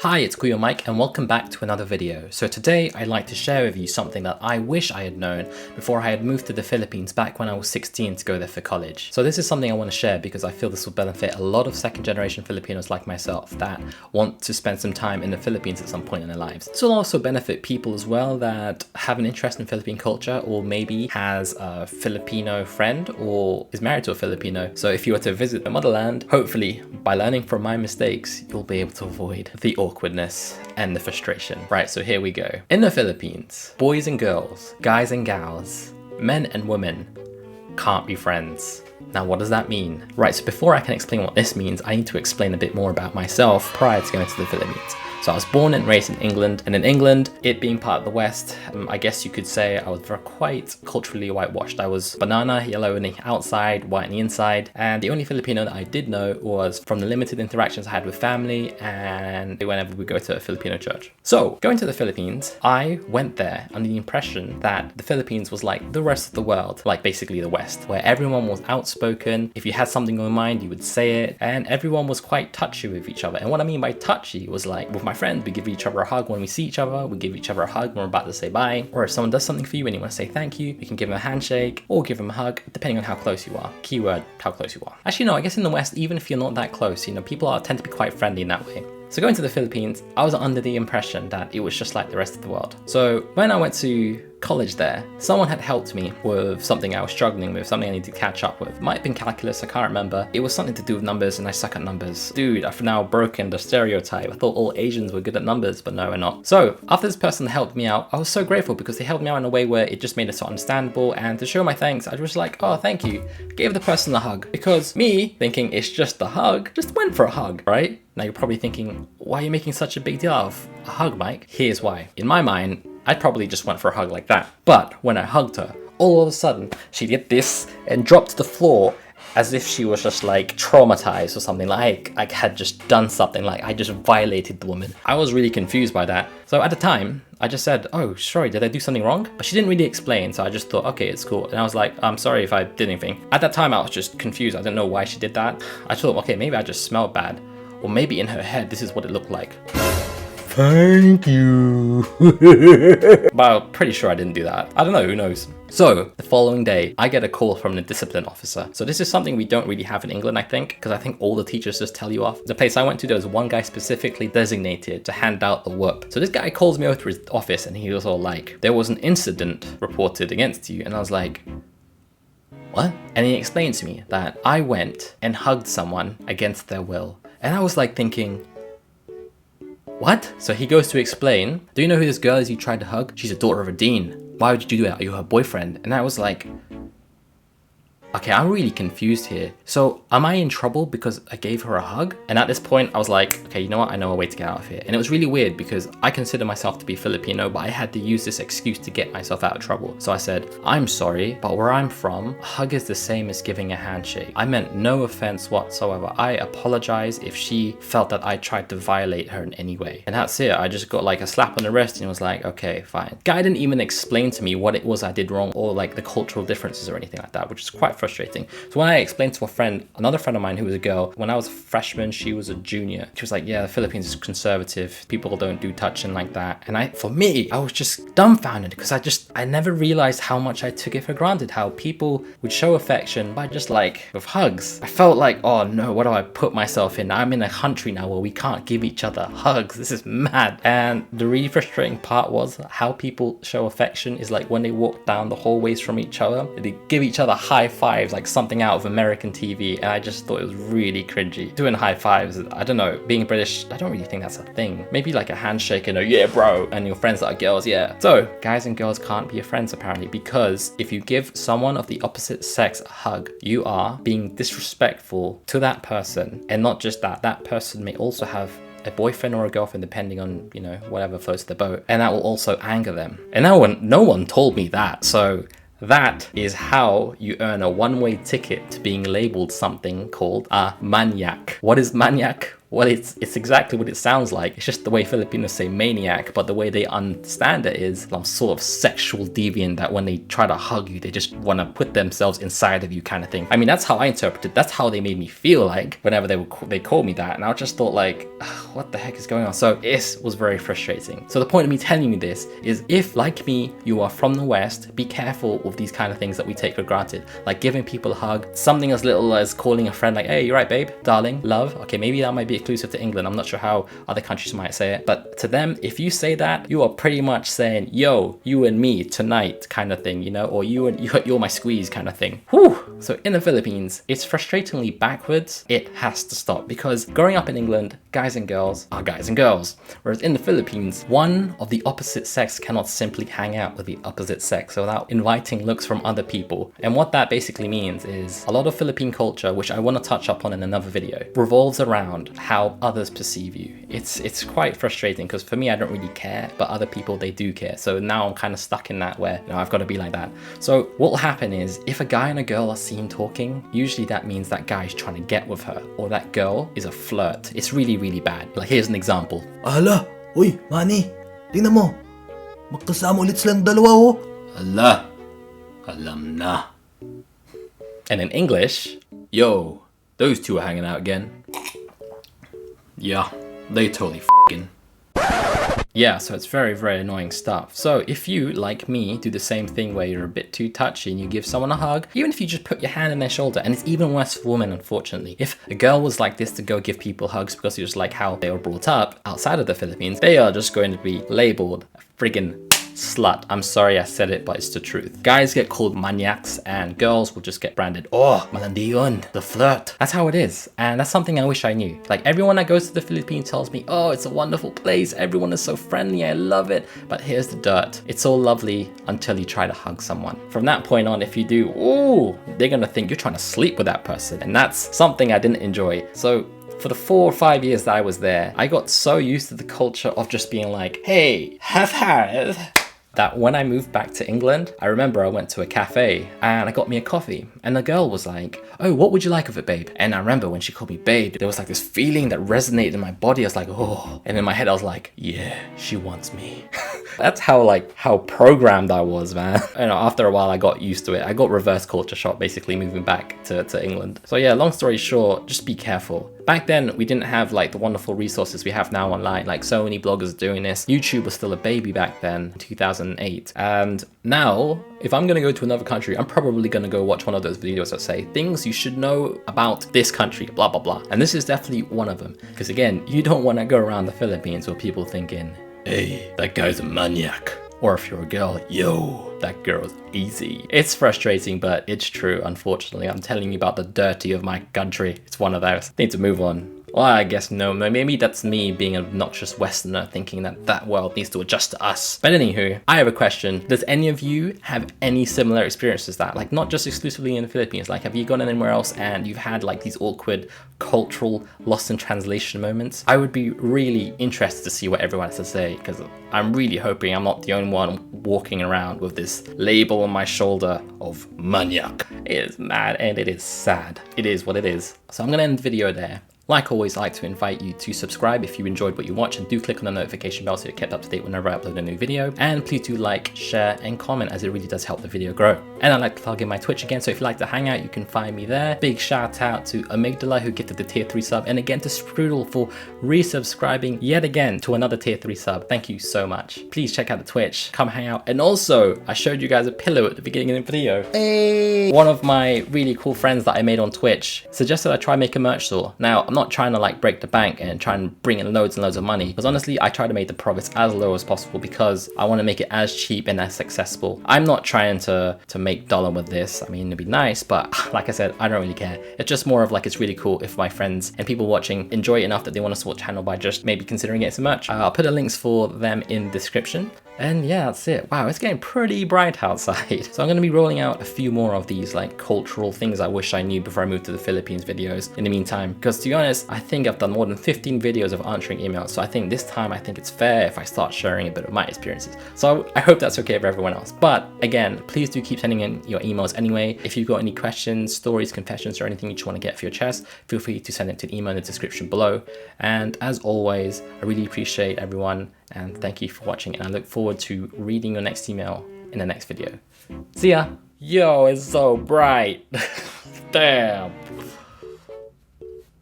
Hi, it's Kuya Mike and welcome back to another video. So today I'd like to share with you something that I wish I had known before I had moved to the Philippines back when I was 16 to go there for college. So this is something I want to share because I feel this will benefit a lot of second generation Filipinos like myself that want to spend some time in the Philippines at some point in their lives. This will also benefit people as well that have an interest in Philippine culture or maybe has a Filipino friend or is married to a Filipino. So if you were to visit the motherland, hopefully by learning from my mistakes, you'll be able to avoid the awkwardness and the frustration. Right, so here we go. In the Philippines, boys and girls, guys and gals, men and women can't be friends. Now, what does that mean? Right, so before I can explain what this means, I need to explain a bit more about myself prior to going to the Philippines. So I was born and raised in England, and in England, it being part of the West, I guess you could say I was quite culturally whitewashed. I was banana, yellow on the outside, white on the inside, and the only Filipino that I did know was from the limited interactions I had with family and whenever we go to a Filipino church. So, going to the Philippines, I went there under the impression that the Philippines was like the rest of the world, like basically the West, where everyone was outspoken. If you had something on your mind, you would say it, and everyone was quite touchy with each other. And what I mean by touchy was like, with my friends, we give each other a hug when we see each other, we give each other a hug when we're about to say bye, or if someone does something for you and you want to say thank you, you can give them a handshake or give them a hug, depending on how close you are. Keyword, how close you are. Actually, no, I guess in the West, even if you're not that close, people tend to be quite friendly in that way. So going to the Philippines, I was under the impression that it was just like the rest of the world. So when I went to college there, someone had helped me with something I was struggling with, something I needed to catch up with. It might have been calculus, I can't remember. It was something to do with numbers and I suck at numbers. Dude, I've now broken the stereotype. I thought all Asians were good at numbers, but no, we're not. So after this person helped me out, I was so grateful because they helped me out in a way where it just made it so understandable, and to show my thanks, I was like, oh, thank you. Gave the person a hug because me thinking it's just a hug, just went for a hug, right? Now you're probably thinking, why are you making such a big deal of a hug, Mike? Here's why. In my mind, I probably just went for a hug like that. But when I hugged her, all of a sudden, she did this and dropped to the floor as if she was just like traumatized or something, like I had just done something, like I just violated the woman. I was really confused by that. So at the time, I just said, oh, sorry, did I do something wrong? But she didn't really explain, so I just thought, okay, it's cool. And I was like, I'm sorry if I did anything. At that time, I was just confused. I didn't know why she did that. I thought, okay, maybe I just smelled bad. Or maybe in her head, this is what it looked like. Thank you. But I'm pretty sure I didn't do that. I don't know, who knows? So the following day, I get a call from the discipline officer. So this is something we don't really have in England, I think, because I think all the teachers just tell you off. The place I went to, there was one guy specifically designated to hand out the whoop. So this guy calls me over to his office and he was all like, there was an incident reported against you. And I was like, what? And he explained to me that I went and hugged someone against their will. And I was like thinking, what? So he goes to explain, do you know who this girl is you tried to hug? She's a daughter of a dean. Why would you do that? Are you her boyfriend? And I was like, okay, I'm really confused here. So am I in trouble because I gave her a hug? And at this point, I was like, okay, you know what? I know a way to get out of here. And it was really weird because I consider myself to be Filipino, but I had to use this excuse to get myself out of trouble. So I said, I'm sorry, but where I'm from, a hug is the same as giving a handshake. I meant no offense whatsoever. I apologize if she felt that I tried to violate her in any way. And that's it. I just got like a slap on the wrist and was like, okay, fine. Guy didn't even explain to me what it was I did wrong or like the cultural differences or anything like that, which is quite frustrating. So when I explained to a friend, another friend of mine who was a girl, when I was a freshman, she was a junior. She was like, yeah, the Philippines is conservative. People don't do touching like that. And for me, I was just dumbfounded because I never realized how much I took it for granted, how people would show affection by just like with hugs. I felt like, oh no, what do I put myself in? I'm in a country now where we can't give each other hugs. This is mad. And the really frustrating part was how people show affection is like when they walk down the hallways from each other, they give each other high fives, like something out of American TV, and I just thought it was really cringy. Doing high fives, I don't know, being British, I don't really think that's a thing. Maybe like a handshake and a yeah bro, and your friends that are girls, yeah. So guys and girls can't be your friends apparently, because if you give someone of the opposite sex a hug, you are being disrespectful to that person. And not just that, that person may also have a boyfriend or a girlfriend, depending on, whatever floats the boat, and that will also anger them. And no one told me that. So that is how you earn a one-way ticket to being labeled something called a maniac. What is maniac? Well, it's exactly what it sounds like. It's just the way Filipinos say maniac, but the way they understand it is some sort of sexual deviant that when they try to hug you, they just want to put themselves inside of you kind of thing. I mean, that's how I interpreted. That's how they made me feel like whenever they called me that. And I just thought like, what the heck is going on? So it was very frustrating. So the point of me telling you this is if, like me, you are from the West, be careful with these kind of things that we take for granted. Like giving people a hug, something as little as calling a friend like, hey, you're right, babe, darling, love. Okay, maybe that might be exclusive to England. I'm not sure how other countries might say it. But to them, if you say that, you are pretty much saying, yo, you and me tonight kind of thing, you know, or you're my squeeze kind of thing. Whew. So in the Philippines, it's frustratingly backwards. It has to stop because growing up in England, guys and girls are guys and girls. Whereas in the Philippines, one of the opposite sex cannot simply hang out with the opposite sex without inviting looks from other people. And what that basically means is a lot of Philippine culture, which I want to touch upon in another video, revolves around how others perceive you. It's quite frustrating because for me, I don't really care, but other people, they do care. So now I'm kind of stuck in that where, you know, I've got to be like that. So what will happen is if a guy and a girl are seen talking, usually that means that guy is trying to get with her or that girl is a flirt. It's really, really bad. Like here's an example. Ala, uy, Manny, tingnan mo. Magkasama ulit silang dalawa, oh. Ala, alam na. And in English, yo, those two are hanging out again. Yeah, they totally f***ing. Yeah, so it's very, very annoying stuff. So if you, like me, do the same thing where you're a bit too touchy and you give someone a hug, even if you just put your hand on their shoulder, and it's even worse for women, unfortunately. If a girl was like this to go give people hugs because it's just like how they were brought up outside of the Philippines, they are just going to be labeled a friggin' slut. I'm sorry I said it, but it's the truth. Guys get called maniacs and girls will just get branded, oh, malandi yun, the flirt. That's how it is. And that's something I wish I knew. Like everyone that goes to the Philippines tells me, oh, it's a wonderful place. Everyone is so friendly. I love it. But here's the dirt. It's all lovely until you try to hug someone. From that point on, if you do, ooh, they're going to think you're trying to sleep with that person. And that's something I didn't enjoy. So for the 4 or 5 years that I was there, I got so used to the culture of just being like, hey, have that when I moved back to England, I remember I went to a cafe and I got me a coffee and the girl was like, oh, what would you like of it, babe? And I remember when she called me babe, there was like this feeling that resonated in my body. I was like, oh, and in my head I was like, yeah, she wants me. That's how programmed I was, man. You know, after a while I got used to it. I got reverse culture shock basically moving back to England. So yeah, long story short, just be careful. Back then, we didn't have like the wonderful resources we have now online, like so many bloggers doing this. YouTube was still a baby back then, 2008. And now, if I'm gonna go to another country, I'm probably gonna go watch one of those videos that say things you should know about this country, blah, blah, blah. And this is definitely one of them. Because again, you don't wanna go around the Philippines with people thinking, hey, that guy's a maniac. Or if you're a girl, yo, that girl's easy. It's frustrating, but it's true, unfortunately. I'm telling you about the dirty of my country. It's one of those. Need to move on. Well, I guess no, maybe that's me being an obnoxious Westerner thinking that world needs to adjust to us. But anywho, I have a question. Does any of you have any similar experiences that, like not just exclusively in the Philippines, like have you gone anywhere else and you've had like these awkward cultural lost in translation moments? I would be really interested to see what everyone has to say because I'm really hoping I'm not the only one walking around with this label on my shoulder of maniac. It is mad and it is sad. It is what it is. So I'm gonna end the video there. Like always, I like to invite you to subscribe if you enjoyed what you watch and do click on the notification bell so you're kept up to date whenever I upload a new video. And please do like, share and comment as it really does help the video grow. And I'd like to plug in my Twitch again, so if you'd like to hang out, you can find me there. Big shout out to Amygdala who gifted the tier 3 sub, and again to Sprudel for resubscribing yet again to another tier 3 sub. Thank you so much. Please check out the Twitch, come hang out. And also, I showed you guys a pillow at the beginning of the video. Hey! One of my really cool friends that I made on Twitch suggested I try make a merch store. Now, I'm not trying to like break the bank and try and bring in loads and loads of money, because honestly I try to make the profits as low as possible because I want to make it as cheap and as accessible. I'm not trying to make dollar with this. I mean, it'd be nice, but like I said, I don't really care. It's just more of like, it's really cool if my friends and people watching enjoy it enough that they want to support the channel by just maybe considering it as a merch. I'll put the links for them in the description. And yeah, that's it. Wow, it's getting pretty bright outside. So I'm going to be rolling out a few more of these like cultural things I wish I knew before I moved to the Philippines videos in the meantime. Because to be honest, I think I've done more than 15 videos of answering emails. So I think this time I think it's fair if I start sharing a bit of my experiences. So I hope that's okay for everyone else. But again, please do keep sending in your emails anyway. If you've got any questions, stories, confessions, or anything you just want to get for your chest, feel free to send it to the email in the description below. And as always, I really appreciate everyone and thank you for watching, and I look forward to reading your next email in the next video. See ya! Yo, it's so bright. Damn.